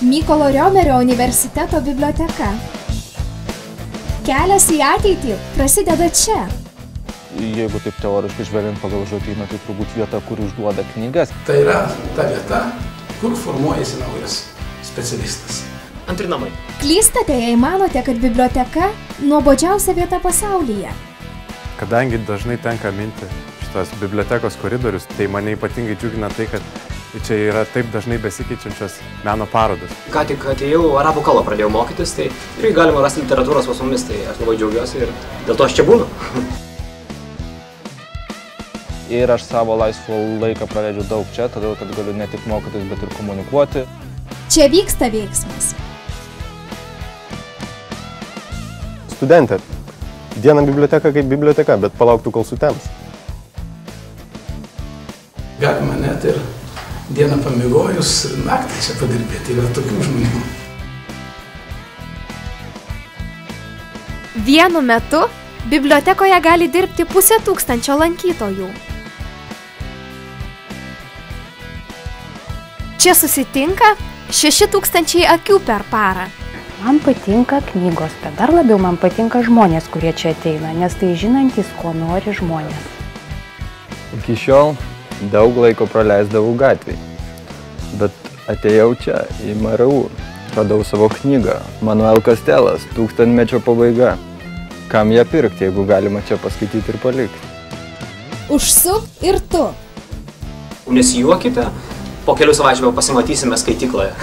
Mykolo Riomerio universiteto biblioteka. Kelias į ateitį prasideda čia. Jeigu taip teoriškai žvelgiant pagal žodyną, tai turbūt vieta, kur išduoda knygas. Tai yra ta vieta, kur formuojasi naujas specialistas. Antri namai. Klystate, jei manote, kad biblioteka nuobodžiausia vieta pasaulyje. Kadangi dažnai tenka minti šitas bibliotekos koridorius, tai mane ypatingai džiugina tai, kad čia yra taip dažnai besikeičiančios meno parodos. Ką tik atėjau, arabų kalbą pradėjau mokytis, tai irgi galima rasti literatūros pas mumis, tai aš labai džiaugiuosi ir dėl to aš čia būnu. Ir aš savo laisvo laiką praleidžiu daug čia, todėl kad galiu ne tik mokytis, bet ir komunikuoti. Čia vyksta veiksmas. Studentė. Dieną biblioteka kaip biblioteka, bet palauktų, kol sutems. Galima net ir dieną pamiegojus, naktį čia padirbėti, yra tokių žmonių. Vienu metu bibliotekoje gali dirbti 500 lankytojų. Čia susitinka 6000 akių per parą. Man patinka knygos, bet dar labiau man patinka žmonės, kurie čia ateina, nes tai žinantys, ko nori žmonės. Iki šiol daug laiko praleisdavau gatvėje, bet atėjau čia į MRU, radau savo knygą Manuel Castellas, Tūkstantmečio pabaiga. Kam ją pirkti, jeigu galima čia paskaityti ir palikti? Užsuk ir tu. Nesijuokite, po kelių savaičių pasimatysime skaitykloje.